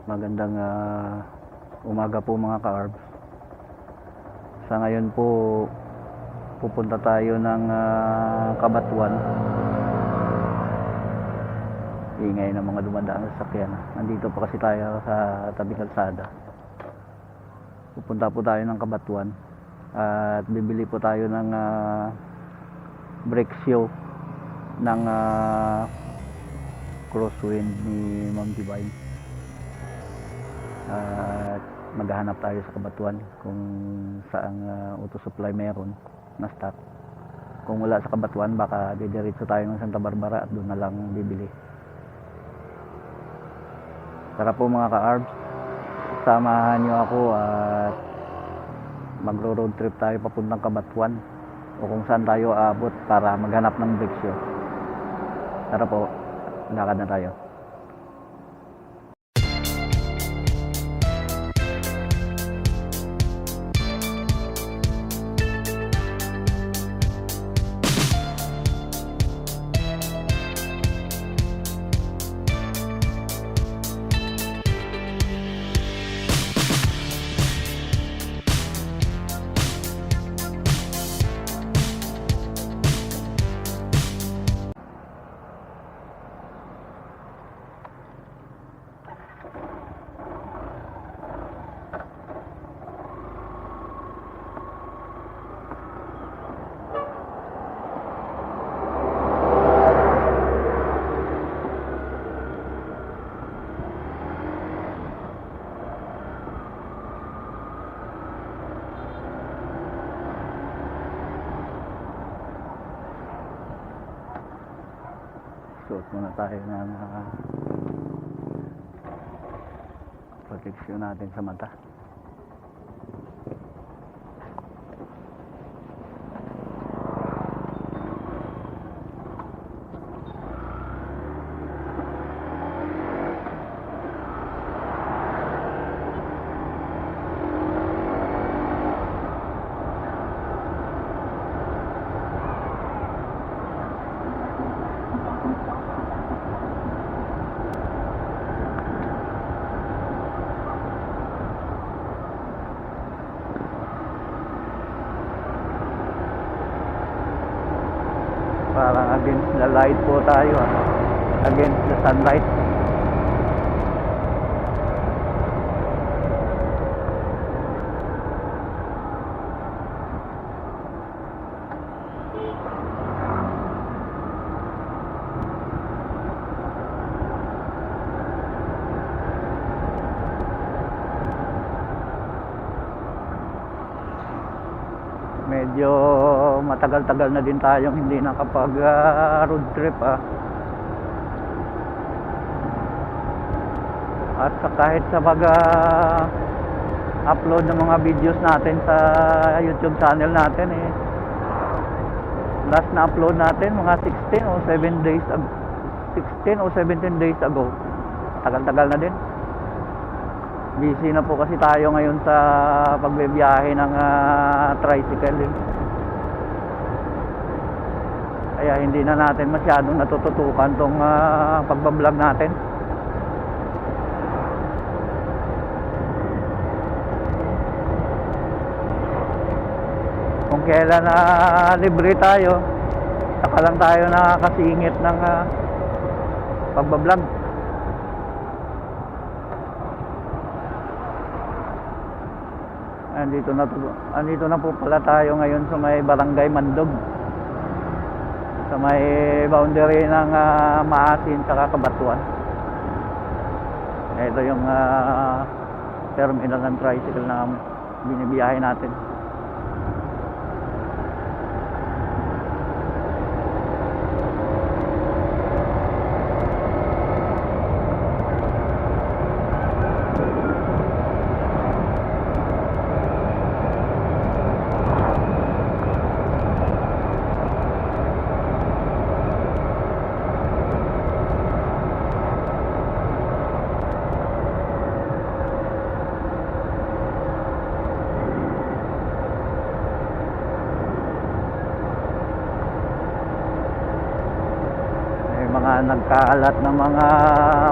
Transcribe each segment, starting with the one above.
Magandang umaga po mga ka-ARBS. Sa ngayon po pupunta tayo ng Cabatuan. Ingay ng mga dumadaan sa sakyan. Nandito pa kasi tayo sa tabing kalsada. Pupunta po tayo ng Cabatuan at bibili po tayo ng brake shoe ng crosswind ni Ma'am Divine. At maghahanap tayo sa Cabatuan kung saang auto supply meron na stock. Kung wala sa Cabatuan, baka didiretso tayo ng Santa Barbara at doon na lang bibili. Tara po mga ka-ARBS, samahan nyo ako at magro-road trip tayo papuntang Cabatuan o kung saan tayo aabot para maghanap ng brake shoe. Tara po, lakad na tayo. Suot muna tayo ng proteksyon natin sa mata. Parang against the light po tayo, against the sunlight. Medyo matagal-tagal na din tayong hindi nakapag road trip at kahit sa pag upload ng mga videos natin sa YouTube channel natin last na upload natin mga 16 o 17 days ago. Tagal-tagal na din. Busy na po kasi tayo ngayon sa pagbibiyahe ng tricycle din. Kaya hindi na natin masyadong natututukan tong pagbablog natin. Kung kailan libre tayo, saka lang tayo nakakasingit ng pagbablog. Andito na po pala tayo ngayon sa may Barangay Mandog, sa may boundary ng Maasin sa Cabatuan. Ito yung terminal ng tricycle na binibiyahe natin. Mga nagkaalat na mga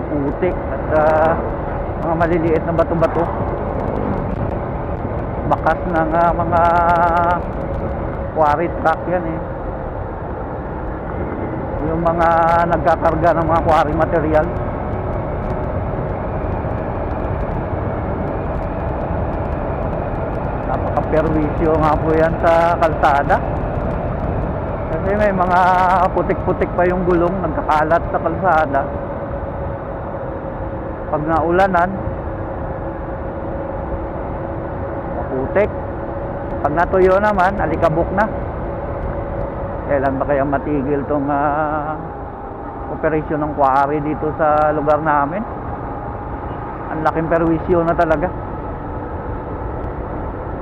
putik at Mga maliliit na bato-bato. Bakas ng mga quarry truck yan eh. Yung mga nagkakarga ng mga quarry material. Napaka-perwisyo nga po yan sa kalsada. Kasi may mga putik-putik pa yung gulong nagkakalat sa kalsada. Pag naulanan, maputik. Pag natuyo naman, alikabok na. Kailan ba kaya matigil tong operasyon ng quarry dito sa lugar namin? Ang laking perwisyo na talaga.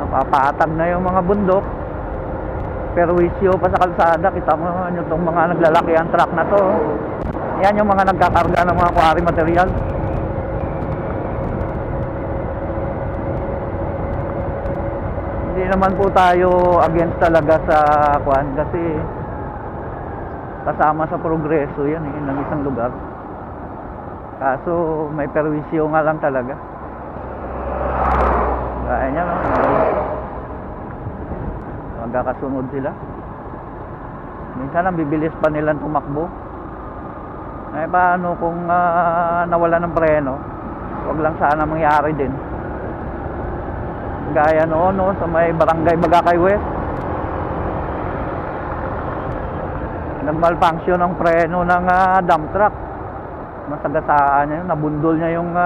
Napapatag na yung mga bundok. Perwisyo pa sa kalsada. Kita mo yun itong mga naglalakihang truck na to. Yan yung mga nagkakarga ng mga quarry material. Hindi naman po tayo against talaga sa kuan kasi kasama sa progreso yan eh, ng isang lugar. Kaso may perwisyo nga lang talaga. Kaya niya, no? Magkakasunod sila. Minsan ang bibilis pa nilang tumakbo. Eh paano kung nawala ng preno? Huwag lang sana mangyari din. Gaya noon no, sa may barangay Bagakay West. Nagmalfunction ang preno ng dump truck. Masagasaan niya, nabundol niya yung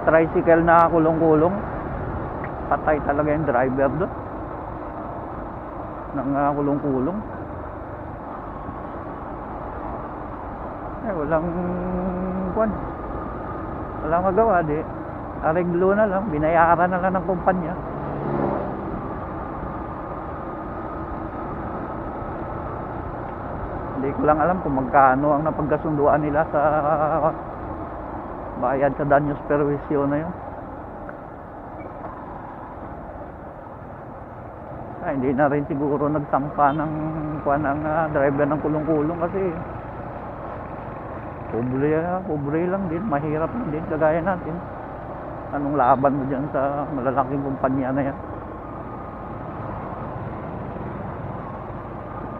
tricycle na kulong-kulong. Patay talaga yung driver doon ng kulong-kulong. Walang kwan. Walang magawa di. Areglo na lang, binayaran na lang ng kumpanya. Hindi ko lang alam kung magkano ang napagkasunduan nila sa bayad sa danyos perwisyo na yun. Hindi na rin siguro nagsampa ng kuwan ang driver ng kulong-kulong kasi pobre lang din, mahirap lang din kagaya natin. Anong laban mo dyan sa malalaking kumpanya na yan?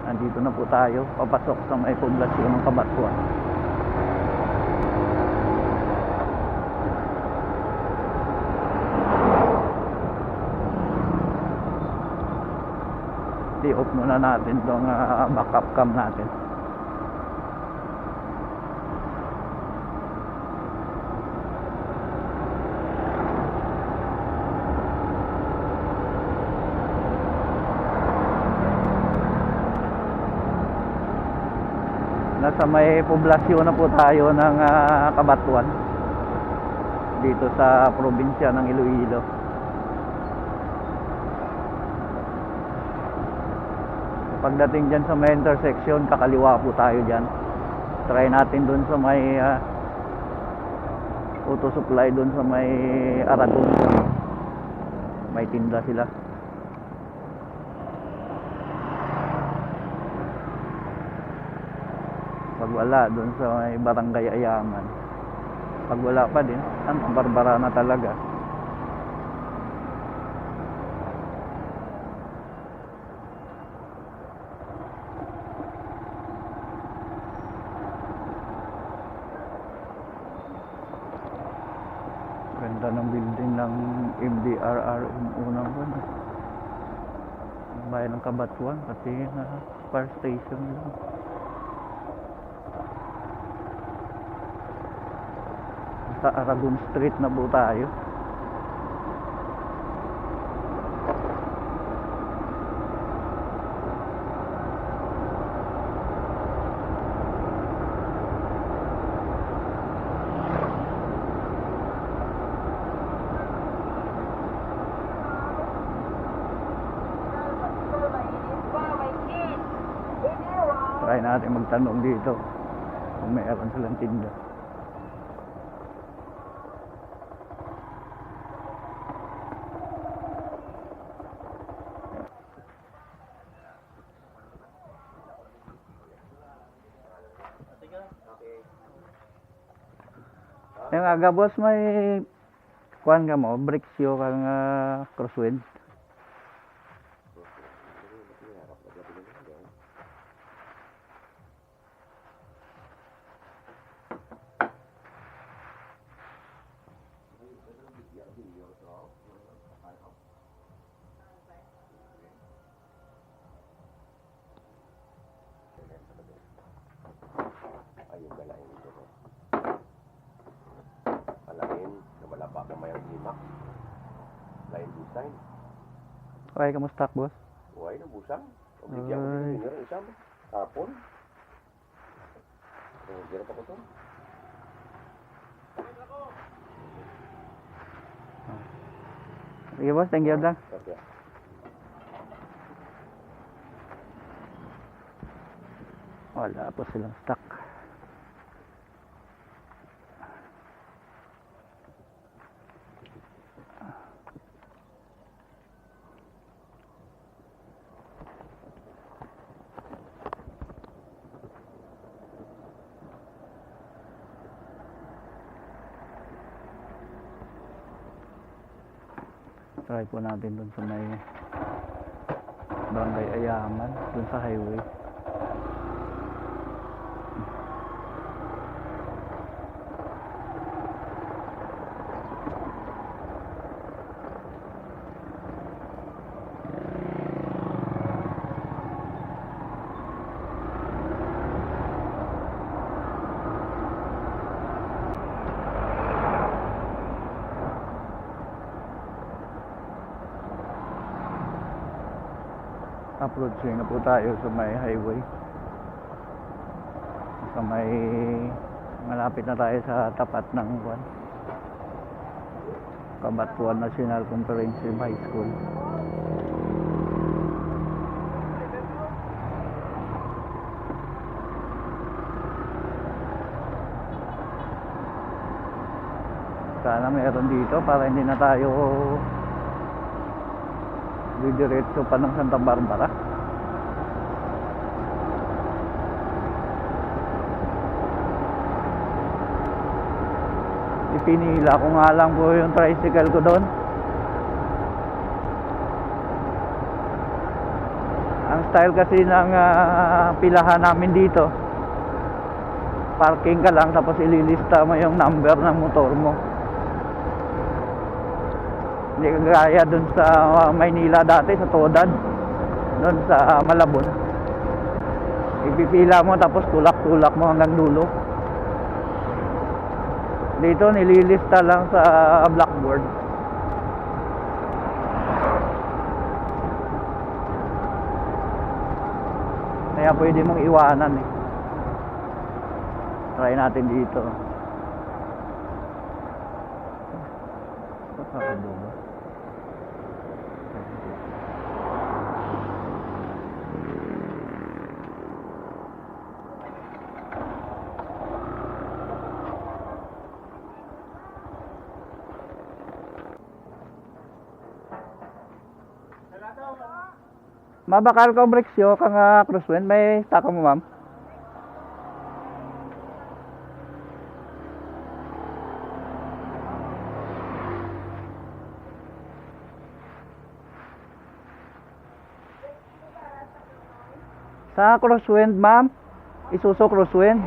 Nandito na po tayo, papasok sa may poblasyon ng Cabanatuan. I-off muna natin itong backup cam natin. Nasa may poblasyon na po tayo ng Cabanatuan dito sa probinsya ng Iloilo. Pagdating dyan sa may intersection, kakaliwa po tayo dyan. Try natin dun sa may auto supply dun sa may Aragon. May tinda sila. Pag wala dun sa may barangay Ayaman. Pag wala pa din, ang barbara na talaga. Ganda ng building ng MDRRM unang buwan. Ang bayan ng Cabanatuan, pati na fire station lang. Sa Aragon Street na po tayo. Try natin magtanong dito kung mayroon silang tinda. Yung aga boss, may kuhan ka mo, Brixio kang crosswind. Ayun ka lain ito ko. Alain, na wala pa ka mayang himak. Lain design. Okay, kamusta boss? Huwag na busang. Obligyan ko Ay. din yung isang hapon. Gira pa ko to. Sige boss, thank you lang. Okay. Wala po silang stock. Try po natin dun sa may Barangay Ayaman, dun sa highway. Approaching na po tayo sa may highway. Sa may malapit na tayo sa tapat ng Cabanatuan National Comprehensive High School. Sana meron dito para hindi na tayo didiretso pa ng Santa Barbara. Ipinila ko nga lang po yung tricycle ko doon. Ang style kasi ng pilahan namin dito, parking ka lang tapos ililista mo yung number ng motor mo. Hindi kagaya dun sa Maynila dati, sa Todan, dun sa Malabon. Ipipila mo tapos tulak-tulak mo hanggang dulo. Dito nililista lang sa blackboard. Kaya pwede mong iwanan eh. Try natin dito. Nakakadulo. Mabakal ko Brixio kang crosswind, may taka mo ma'am. Sa crosswind ma'am, Isuzu crosswind.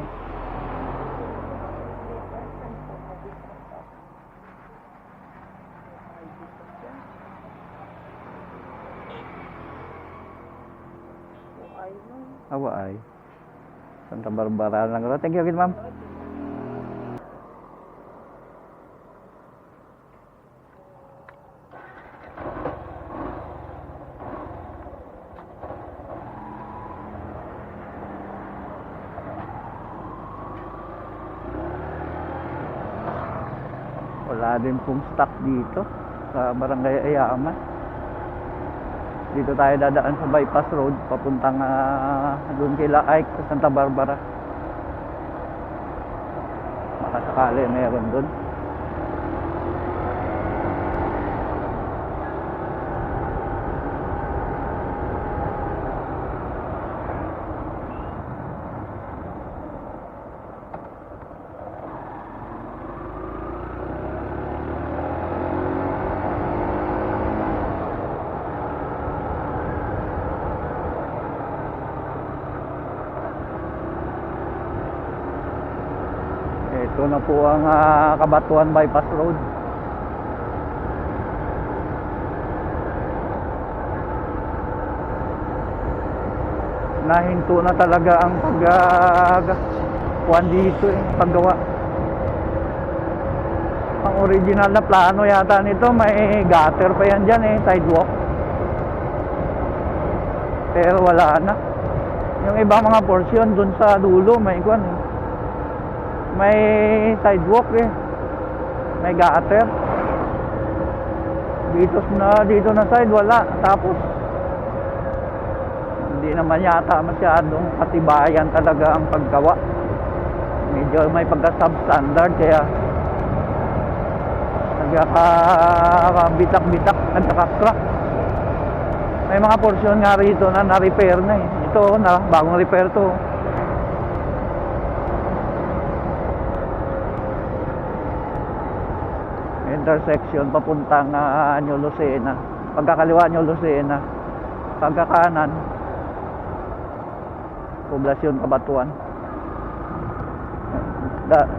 Awa ay. Santa Barbara lang. Thank you again, ma'am. Wala din pong stock dito sa Barangay Ayaman. Dito tayo dadaan sa bypass road papuntang doon kila Ike sa Santa Barbara. Baka sakali meron doon. Ito na po ang Cabatuan Bypass Road. Nahinto na talaga ang paggawa dito paggawa. Ang original na plano yata nito, may gutter pa yan dyan sidewalk. Pero wala na. Yung ibang mga portion dun sa dulo, may may sidewalk may gutter. Dito na side wala. Tapos hindi naman yata masyadong katibayan talaga ang paggawa. Medyo may pagka-substandard, kaya nagkakabitak-bitak, nagkaka-crack. May mga portion nga rito na na-repair na Ito na, bagong repair to. Intersection papuntang New Lucena. Pagkakaliwa New Lucena, pagkakanan Poblasyon Cabatuan.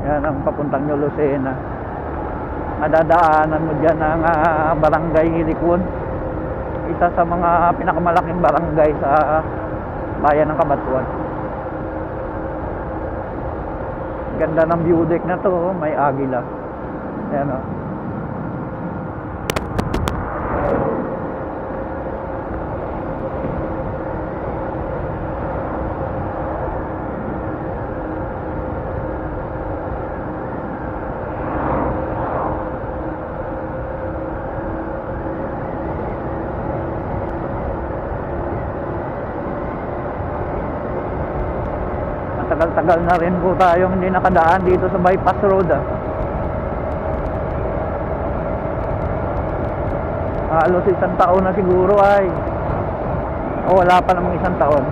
Yan ang papuntang New Lucena. Madadaanan mo dyan ang Barangay Hilikon, isa sa mga pinakamalaking barangay sa bayan ng Cabatuan. Ganda ng view deck na to, may agila. Ayan o. Tagal-tagal na rin po tayong hindi nakadaan dito sa bypass road Halos isang taon na siguro wala pa namang isang taon.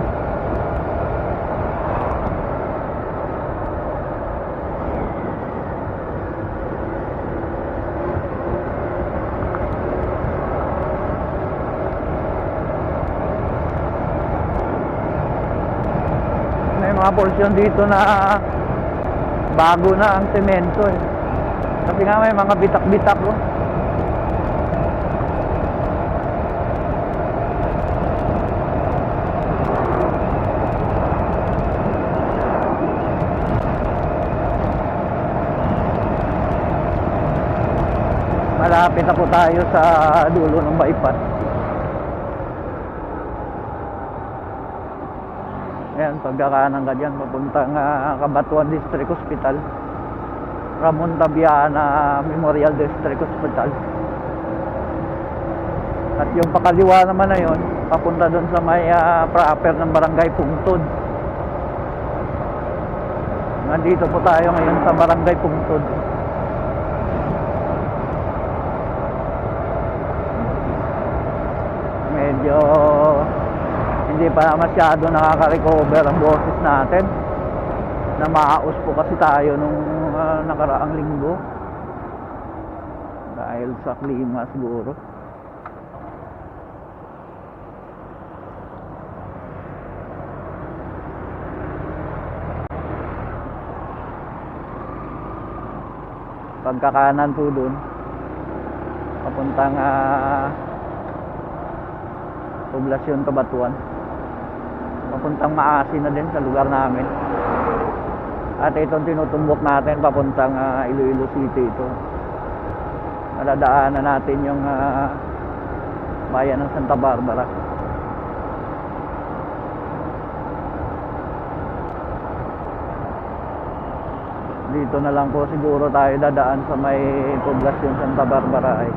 Mga portion dito na bago na ang semento kasi nga may mga bitak-bitak Malapit na po tayo sa dulo ng bypass. Ayan, pagkakanan ka dyan, papuntang Cabatuan District Hospital, Ramon Tabiana Memorial District Hospital. At yung pakaliwa naman na yun, papunta doon sa may proper ng Barangay Pungtod. Nandito po tayo ngayon sa Barangay Pungtod. Medyo hindi pa masyado nakaka-recover ang boses natin. Namaos po kasi tayo nung nakaraang linggo dahil sa klima siguro. Pagkakanan po dun papuntang Poblasyon Cabatuan, papuntang Maasin na din sa lugar namin. At itong tinutumbok natin papuntang Iloilo City ito. Nadadaanan natin yung bayan ng Santa Barbara. Dito na lang po siguro tayo dadaan sa may Poblasyon Santa Barbara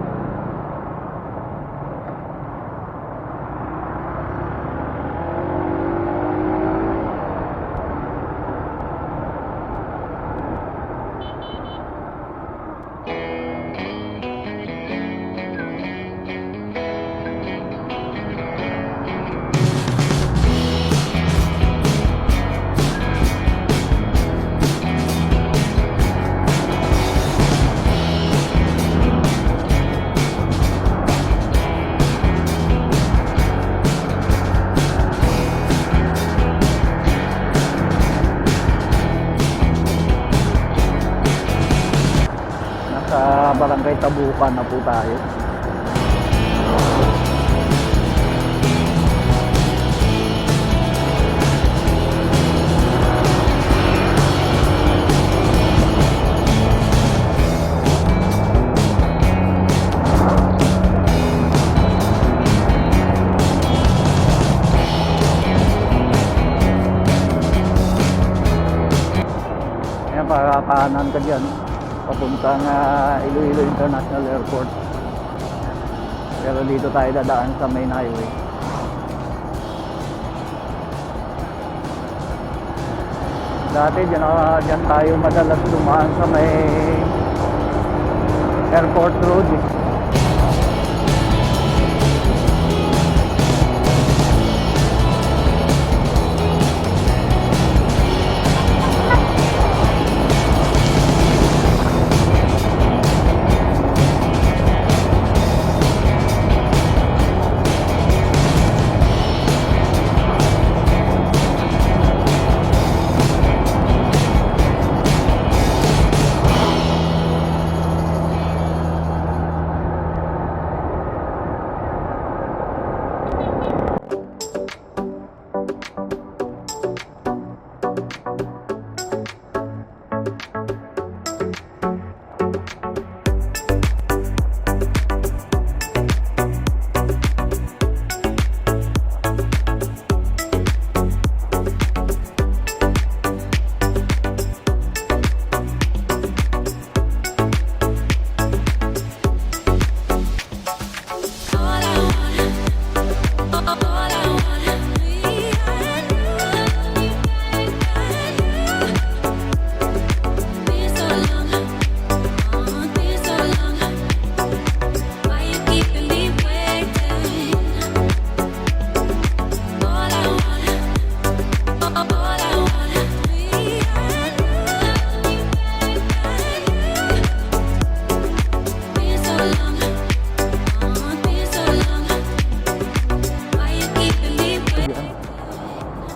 Barangay Tabukan na po tayo. Ayan, para kanan ka dyan, papuntang Iloilo International Airport. Pero dito tayo dadaan sa main highway. Dati dyan tayo madalas dumaan sa may Airport Road eh.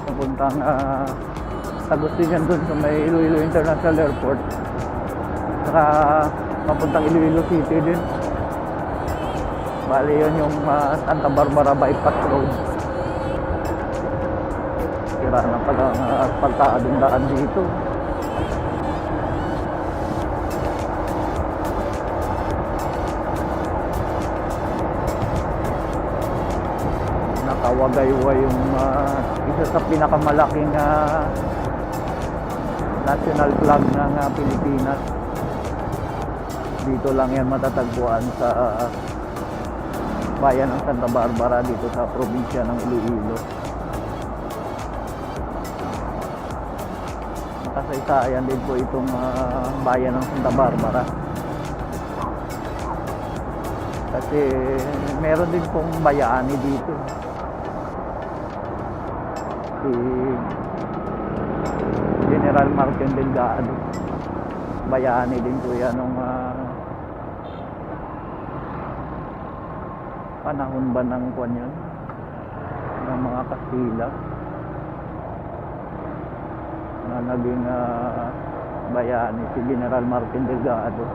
Papuntang Agustin doon sa may Iloilo International Airport. Saka papuntang Iloilo City din. Bali yun yung Santa Barbara Bypass Road. Sira na pala ang asfaltadong daan dito. Nakawagayway yung isa sa pinakamalaking national flag ng Pilipinas. Dito lang yan matatagpuan sa bayan ng Santa Barbara, dito sa probinsya ng Iloilo. Makasaysayan din po itong bayan ng Santa Barbara. Kasi meron din pong bayani dito. Si General Martin Delgado. Bayani din po yan nung panahon ba ng kwan yun? Ng mga Kastila na naging bayani si General Martin Delgado.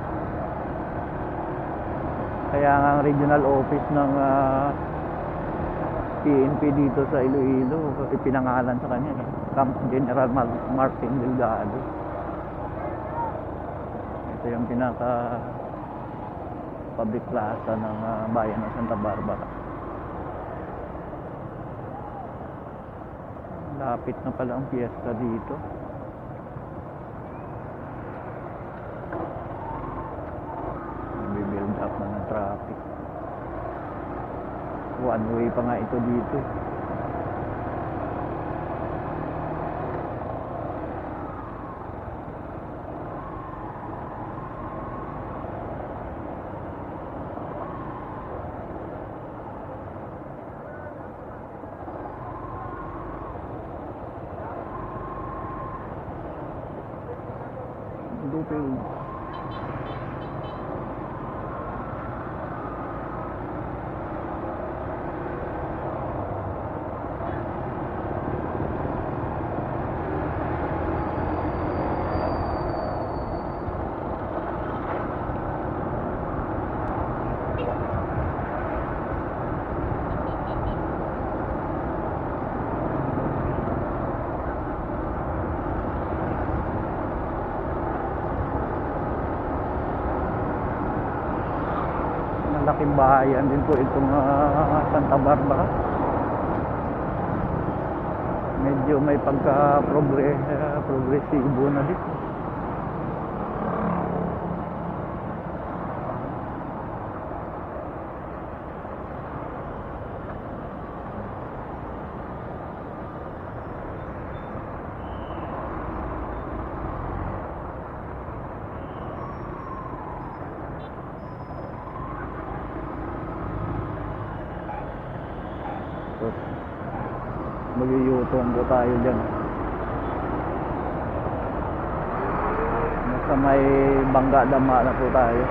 Kaya nga ang regional office ng PNP dito sa Iloilo ipinangalan sa kanya Camp General Martin Delgado. Ito yung pinaka public plaza ng bayan ng Santa Barbara. Lapit na pala ang piyesta dito. Nagbi-build up na ng traffic. One way pa nga ito dito. Dupil. malaking bahayan din po itong Santa Barbara. Medyo may progresibo na dito. Mag-u-turn po tayo dyan. Nasa may Bangga Dama na po tayo.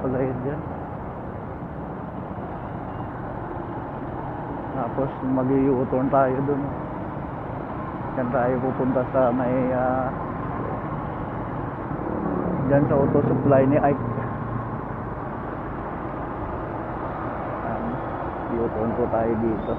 Pala yun dyan. Tapos mag-u-turn tayo dun. Diyan tayo pupunta sa may dyan sa auto supply ni Ike. U-turn po tayo dito.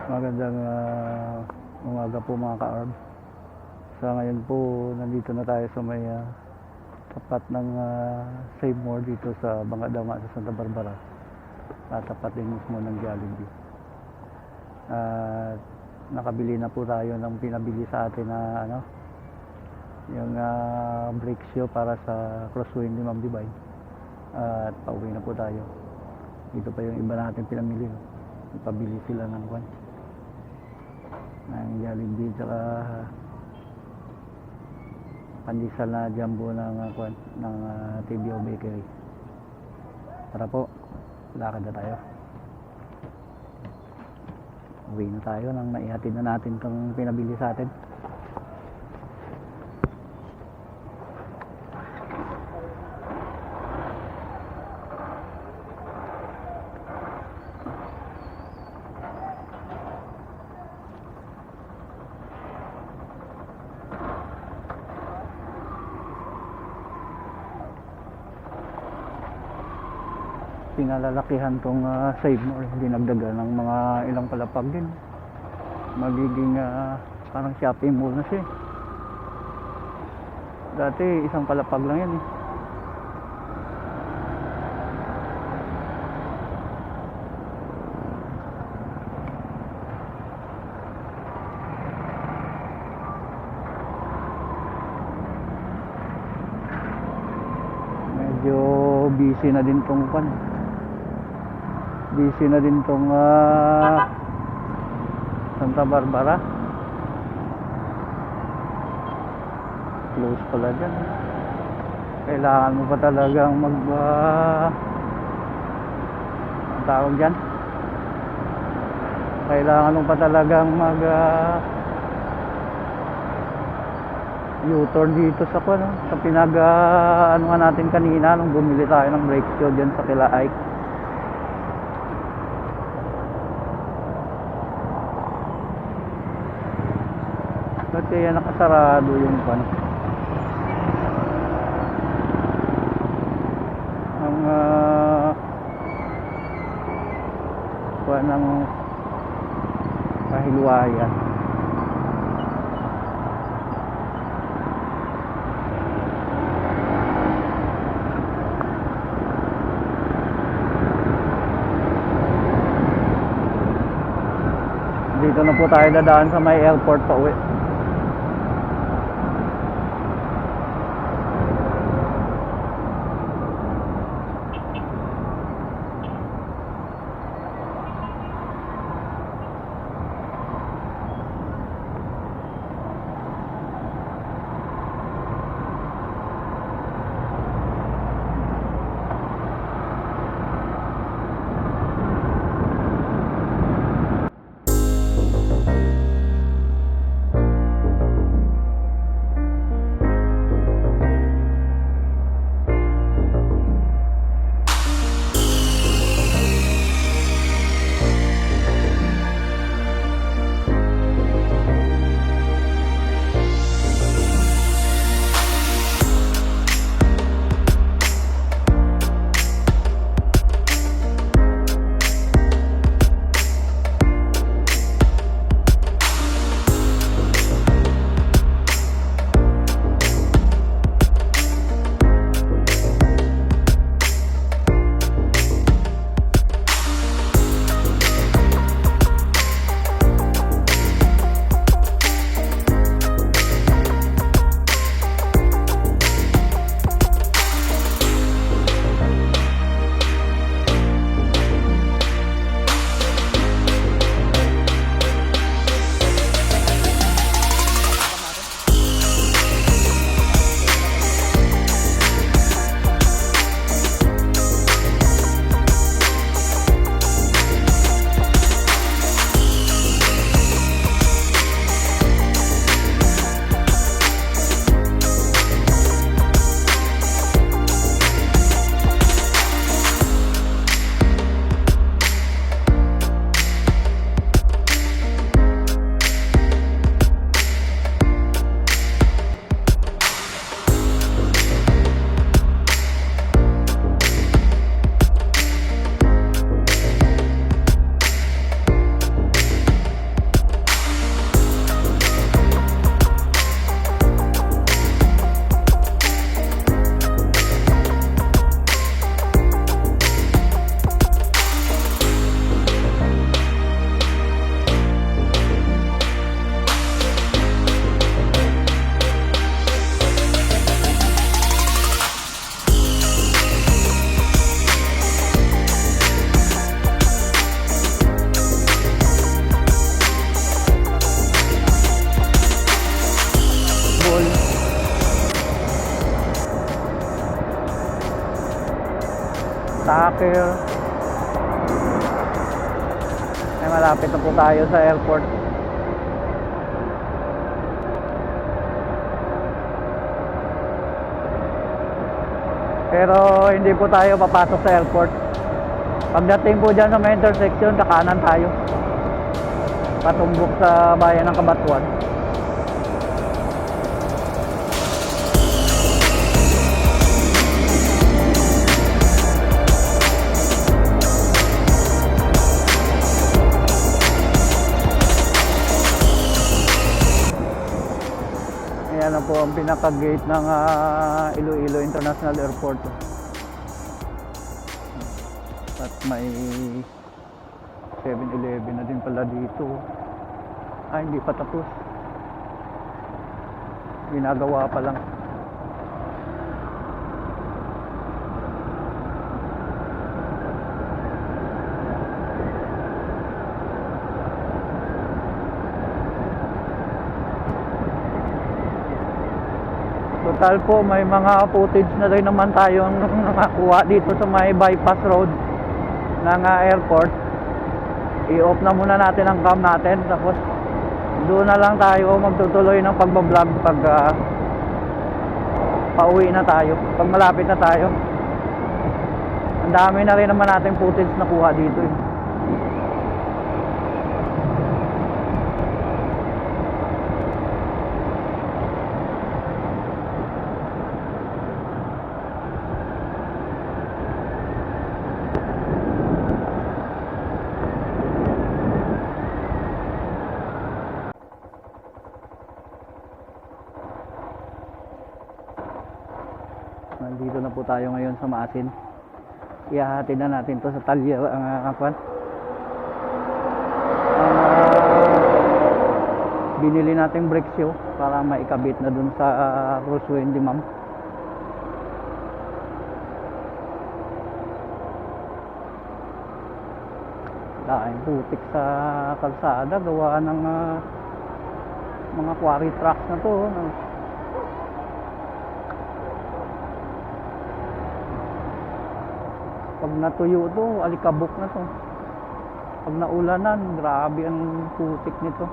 Magandang umaga po mga ka-arb. Sa ngayon po, nandito na tayo sa may tapat ng Save More dito sa Bangga Dama sa Santa Barbara. Tapat din mismo ng Jollibee. Nakabili na po tayo ng pinabili sa atin na yung brake shoe para sa crosswind ni Ma'am Divine. At pauwi na po tayo. Dito pa yung iba natin pinamili. Ipabili sila ng Jollibee tsaka pandesal na jumbo ng TBO Bakery. Tara po, lakad na tayo. Uwi na tayo nang naihatid na natin itong pinabili sa atin. Pinalalakihan tong Save More, dinagdagan ng mga ilang palapag din. Magiging parang shopping mall na siya. Dati isang palapag lang yan eh. Medyo busy na din tong Santa Barbara. Close pala dyan. Kailangan mo pa talagang ang tawag dyan, kailangan mo pa talagang U-turn dito sa sa ano nga natin kanina nung bumili tayo ng brake shoe dyan sa kila Ike. Ba't kaya nakasarado yung ang ng kahilwayan. Dito na po tayo dadaan sa may airport pa uwi. Takir. Ay, malapit na po tayo sa airport. Pero hindi po tayo papasok sa airport. Pagdating po dyan sa may intersection, kakanan tayo. Patumbok sa bayan ng Cabanatuan. Ayan na po ang pinaka-gate ng Iloilo International Airport. At may 7-Eleven na din pala dito. Ay, hindi pa tapos. Ginagawa pa lang. Total po, may mga footage na rin naman tayong nakakuha dito sa may bypass road ng airport. I-off na muna natin ang cam natin, tapos doon na lang tayo magtutuloy ng pagbablog pag pauwi na tayo. Pag malapit na tayo. Ang dami na rin naman natin footage na kuha dito eh. Nandito na po tayo ngayon sa Maasin. Ihahatid na natin to sa Talyer ang binili nating brake shoe para maikabit na dun sa crossway ni ma'am. Dahil putik sa kalsada gawa ng mga quarry trucks na to. Pag natuyo to, alikabok na to. Pag naulanan, grabe ang putik nito.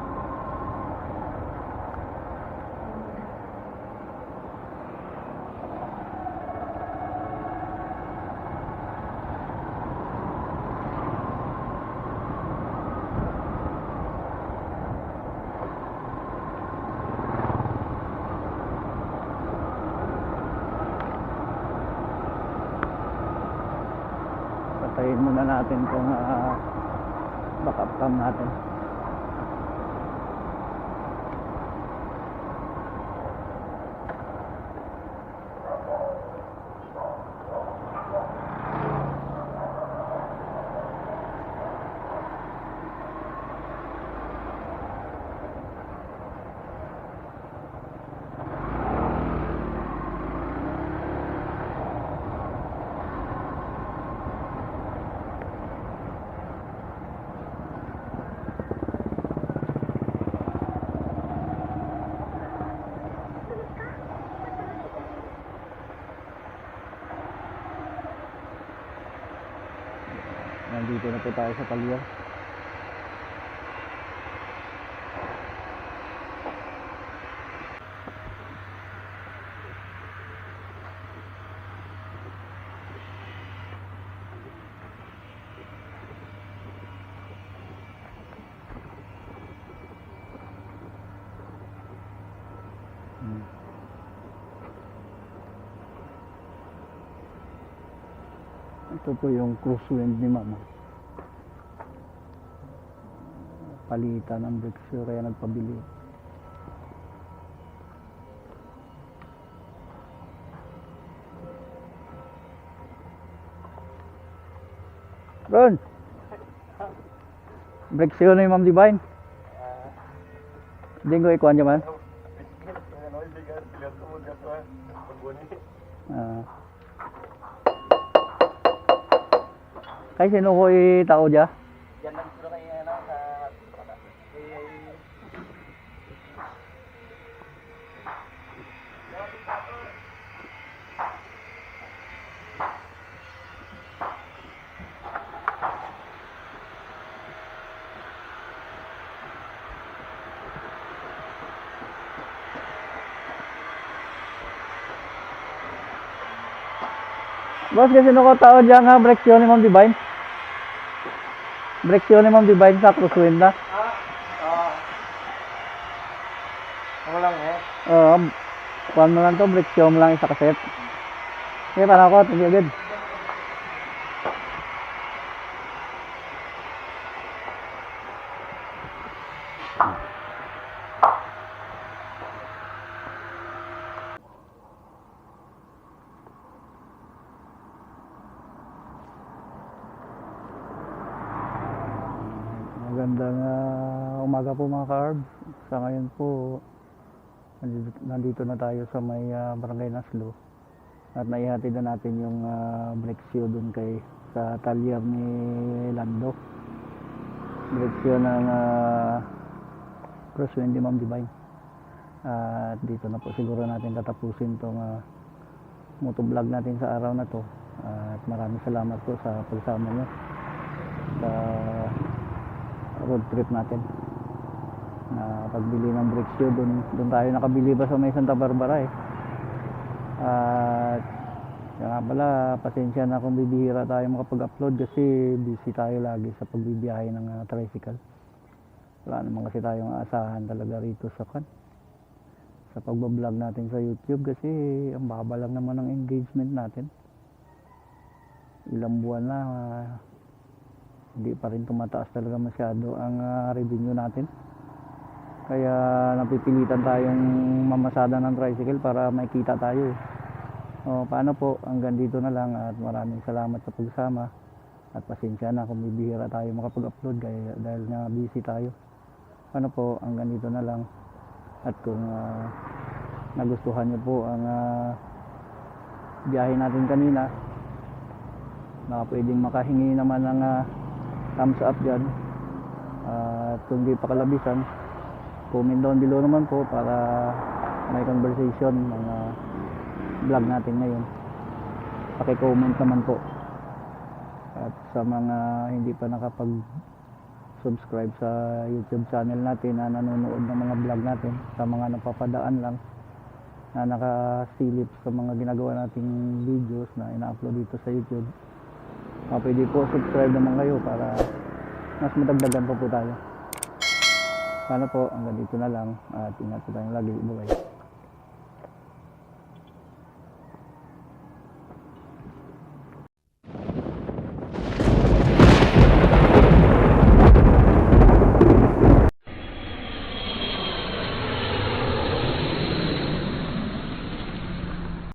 Patayin muna natin itong backup cam natin. Nandito na po tayo sa Talyer. Ito po yung crosswind ni mama. Palitan ng brake shoe kaya nagpabili. Ron! Brake shoe ni Ma'am Divine? Hindi ko ikuhan niya man? Kay sino ko itao dya? Diyan lang sila kayo sa Boss, kasi sino ko tao dyan nga brake shoe ni Ma'am Divine? Brake shoe ni Ma'am Divine sa crosswind na? Ano lang eh? Kuhan mo lang to, brake shoe mo lang isa kaset. Okay, para ako, thank you agad. Magandang umaga po mga ka-arb. Sa ngayon po, nandito na tayo sa may Barangay Naslo. At naihatid na natin yung brake shoe dun sa Talyer ni Lando. Brake shoe ng crosswind ni Ma'am Divine. At dito na po siguro natin tatapusin itong motovlog natin sa araw na to. At maraming salamat po sa pagsama nyo sa road trip natin. Pagbili ng brake shoe, doon tayo nakabili pa sa may Santa Barbara eh. At kaya nga pala, pasensya na kung bibihira tayo makapag-upload kasi busy tayo lagi sa pagbibiyahe ng tricycle. Wala naman kasi tayong aasahan talaga rito sa pagbablog natin sa YouTube kasi ang baba lang naman ng engagement natin. Ilang buwan na, hindi pa rin tumataas talaga masyado ang revenue natin. Kaya napipilitan tayong mamasada ng tricycle para makita tayo. O, paano po, hanggang dito na lang at maraming salamat sa pagsama at pasensya na kung bibihira tayo makapag-upload dahil nga busy tayo. Paano po, hanggang dito na lang at kung nagustuhan niyo po ang biyahe natin kanina, baka pwedeng makahingi naman ng thumbs up dyan at kung di pa kalabisan, comment down below naman po para may conversation mga vlog natin ngayon. Paki-comment naman po. At sa mga hindi pa nakapag-subscribe sa YouTube channel natin na nanonood ng mga vlog natin, sa mga napapadaan lang na nakasilip sa mga ginagawa nating videos na ina-upload dito sa YouTube, pwede po subscribe naman kayo para mas madagdagan pa po tayo. Sana po hanggang dito na lang at ingat po tayong lagi. Bye-bye.